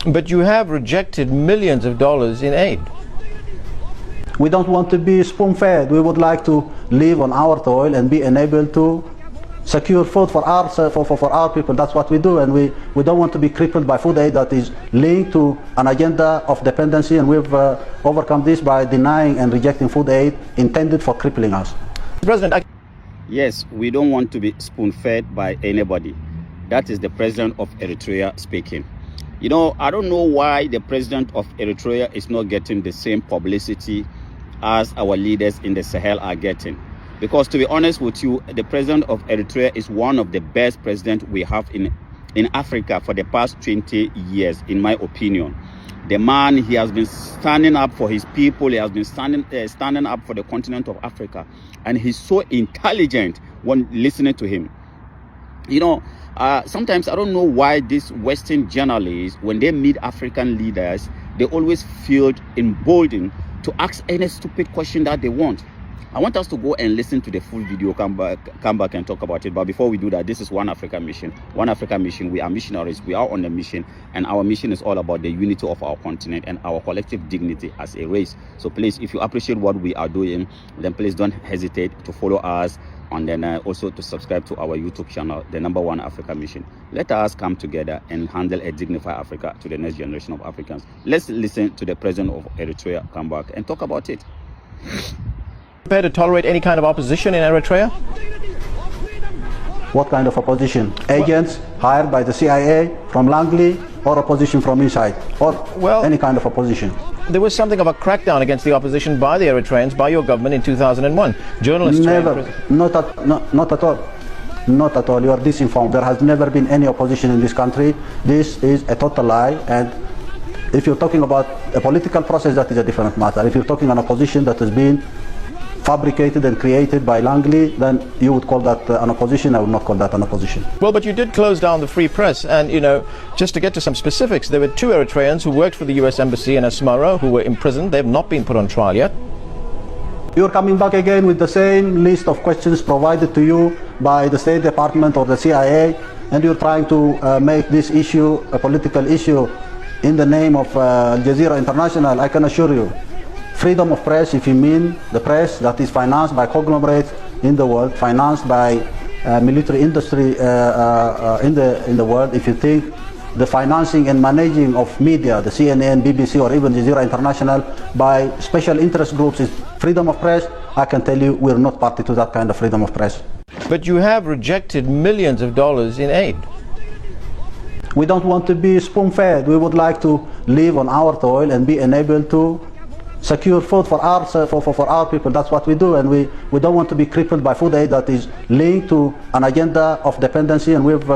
But you have rejected millions of dollars in aid. We don't want to be spoon-fed. We would like to live on our toil and be enabled to secure food for our people. That's what we do, and we don't want to be crippled by food aid that is linked to an agenda of dependency, and we've overcome this by denying and rejecting food aid intended for crippling us. President, Yes, we don't want to be spoon-fed by anybody. That is the president of Eritrea speaking. You know, I don't know why the president of Eritrea is not getting the same publicity as our leaders in the Sahel are getting. Because to be honest with you, the president of Eritrea is one of the best presidents we have in Africa for the past 20 years, in my opinion. The man, he has been standing up for his people. He has been standing up for the continent of Africa. And he's so intelligent when listening to him. You know, sometimes I don't know why these Western journalists, when they meet African leaders, they always feel emboldened to ask any stupid question that they want. I want us to go and listen to the full video, come back and talk about it. But before we do that, this is One Africa Mission. One Africa Mission, we are missionaries. We are on a mission, and our mission is all about the unity of our continent and our collective dignity as a race. So please, if you appreciate what we are doing, then please don't hesitate to follow us, and then also to subscribe to our YouTube channel, the number One Africa Mission. Let us come together and handle a dignified Africa to the next generation of Africans. Let's listen to the president of Eritrea come back and talk about it. Prepared to tolerate any kind of opposition in Eritrea? What kind of opposition? Agents hired by the CIA from Langley, or opposition from inside, or any kind of opposition? There was something of a crackdown against the opposition by the Eritreans, by your government in 2001. Journalists... Never, not at all. Not at all. You are disinformed. There has never been any opposition in this country. This is a total lie. And if you're talking about a political process, that is a different matter. If you're talking an opposition that has been fabricated and created by Langley, then you would call that an opposition. I would not call that an opposition. Well, but you did close down the free press, and, you know, just to get to some specifics, there were 2 Eritreans who worked for the US Embassy in Asmara who were imprisoned. They have not been put on trial yet. You're coming back again with the same list of questions provided to you by the State Department or the CIA, and you're trying to make this issue a political issue in the name of Al Jazeera International. I can assure you, freedom of press, if you mean the press that is financed by conglomerates in the world, financed by military industry in the world, if you think the financing and managing of media, the CNN, BBC, or even Jazeera International, by special interest groups is freedom of press, I can tell you we're not party to that kind of freedom of press. But you have rejected millions of dollars in aid. We don't want to be spoon-fed. We would like to live on our toil and be enabled to secure food for our people. That's what we do, and we don't want to be crippled by food aid that is linked to an agenda of dependency, and we've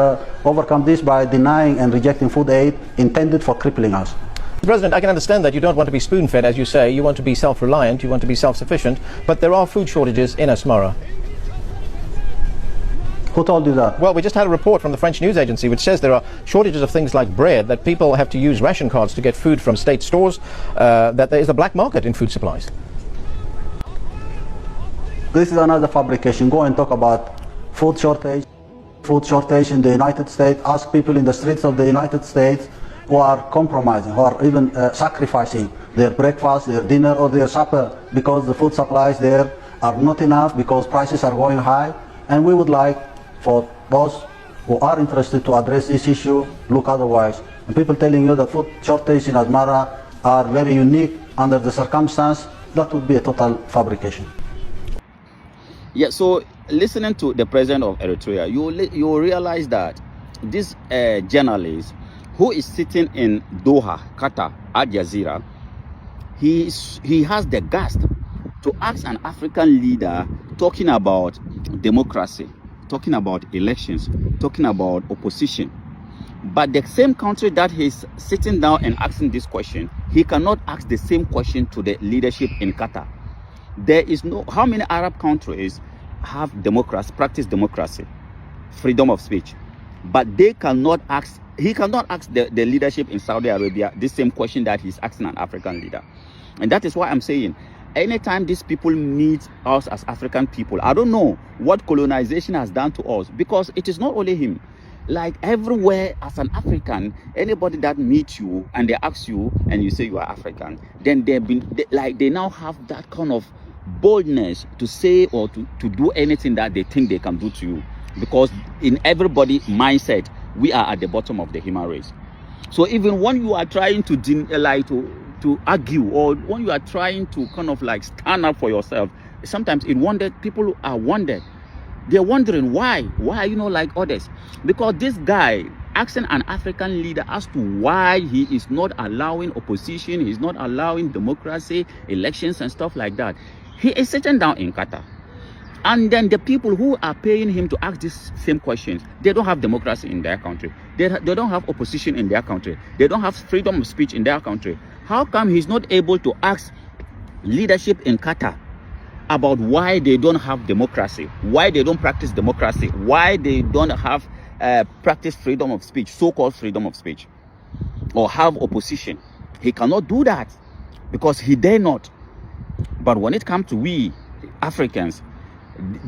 overcome this by denying and rejecting food aid intended for crippling us. President, I can understand that you don't want to be spoon-fed, as you say. You want to be self-reliant, you want to be self-sufficient, but there are food shortages in Asmara. Who told you that? Well, we just had a report from the French news agency which says there are shortages of things like bread, that people have to use ration cards to get food from state stores, that there is a black market in food supplies. This is another fabrication. Go and talk about food shortage in the United States. Ask people in the streets of the United States who are compromising, who are even sacrificing their breakfast, their dinner, or their supper because the food supplies there are not enough, because prices are going high. And we would like for those who are interested to address this issue, look otherwise. And people telling you that food shortages in Asmara are very unique under the circumstance, that would be a total fabrication. Yeah, so listening to the president of Eritrea, you realize that this journalist who is sitting in Doha, Qatar, Al Jazeera, he has the guts to ask an African leader talking about democracy, talking about elections, talking about opposition. But the same country that he's sitting down and asking this question, he cannot ask the same question to the leadership in Qatar. There is no, how many Arab countries have democracy, practice democracy, freedom of speech, but they cannot ask, he cannot ask the leadership in Saudi Arabia the same question that he's asking an African leader. And that is why I'm saying, anytime these people meet us as African people, I don't know what colonization has done to us, because it is not only him. like everywhere as an African, anybody that meets you and they ask you and you say you are African, then they now have that kind of boldness to say or to do anything that they think they can do to you, because in everybody mindset we are at the bottom of the human race. So even when you are trying to argue, or when you are trying to kind of like stand up for yourself, sometimes people are wondered. They're wondering why are you not like others? Because this guy asking an African leader as to why he is not allowing opposition, he's not allowing democracy, elections and stuff like that. He is sitting down in Qatar. And then the people who are paying him to ask these same questions, they don't have democracy in their country. They don't have opposition in their country. They don't have freedom of speech in their country. How come he's not able to ask leadership in Qatar about why they don't have democracy, why they don't practice democracy, why they don't have practice freedom of speech, so-called freedom of speech, or have opposition? He cannot do that because he dare not. But when it comes to we Africans,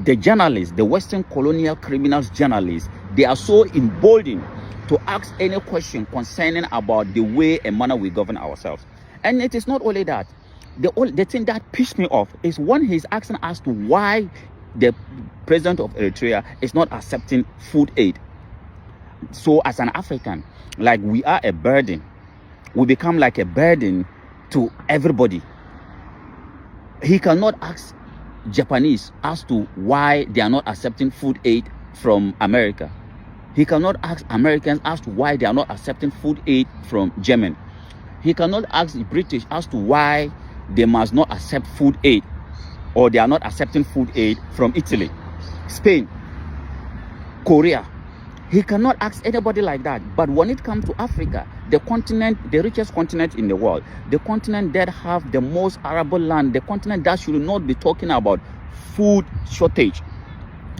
the journalists, the Western colonial criminals journalists, they are so emboldened to ask any question concerning about the way and manner we govern ourselves. And it is not only that. The thing that pissed me off is when he's asking as to why the president of Eritrea is not accepting food aid. So as an African, like we are a burden. We become like a burden to everybody. He cannot ask Japanese as to why they are not accepting food aid from America. He cannot ask Americans as to why they are not accepting food aid from Germany. He cannot ask the British as to why they must not accept food aid, or they are not accepting food aid from Italy, Spain, Korea. He cannot ask anybody like that. But when it comes to Africa, the continent, the richest continent in the world, the continent that have the most arable land, the continent that should not be talking about food shortage,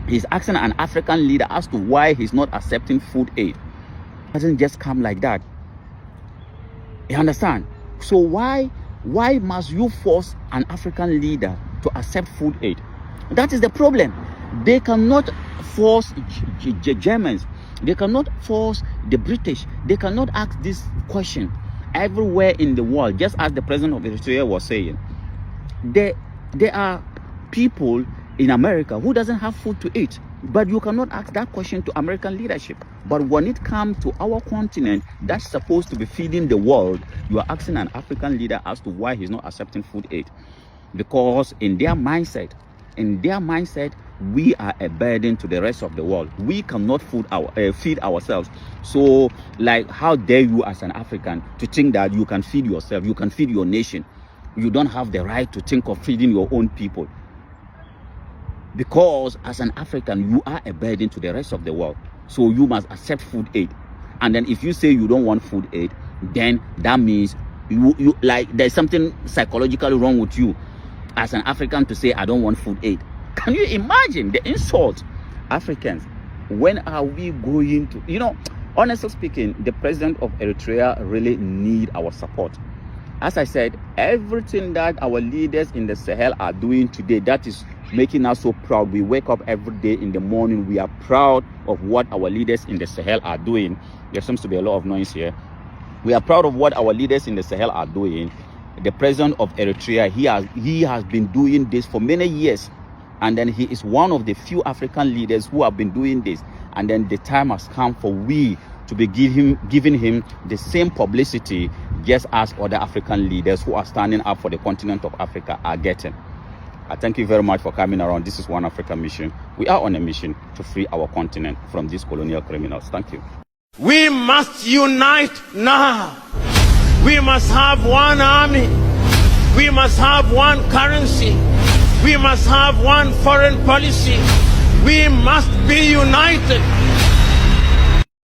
he's asking an African leader as to why he's not accepting food aid. It doesn't just come like that. You understand? So why must you force an African leader to accept food aid? That is the problem. They cannot force Germans. They cannot force the British. They cannot ask this question everywhere in the world, just as the president of Eritrea was saying. There are people in America who doesn't have food to eat, but you cannot ask that question to American leadership. But when it comes to our continent that's supposed to be feeding the world, you are asking an African leader as to why he's not accepting food aid. Because in their mindset, we are a burden to the rest of the world. We cannot feed ourselves. So, like, how dare you as an African to think that you can feed yourself, you can feed your nation. You don't have the right to think of feeding your own people. Because as an African, you are a burden to the rest of the world. So you must accept food aid. And then if you say you don't want food aid, then that means you like there's something psychologically wrong with you as an African to say I don't want food aid. Can you imagine the insult? Africans, when are we going to, honestly speaking, the president of Eritrea really need our support. As I said, everything that our leaders in the Sahel are doing today, that is making us so proud. We wake up every day in the morning, we are proud of what our leaders in the Sahel are doing. There seems to be a lot of noise here. We are proud of what our leaders in the Sahel are doing. The president of Eritrea, he has been doing this for many years. And then he is one of the few African leaders who have been doing this. And then the time has come for we to be giving him the same publicity just as other African leaders who are standing up for the continent of Africa are getting. I thank you very much for coming around. This is One Africa Mission. We are on a mission to free our continent from these colonial criminals. Thank you. We must unite now. We must have one army. We must have one currency. We must have one foreign policy. We must be united.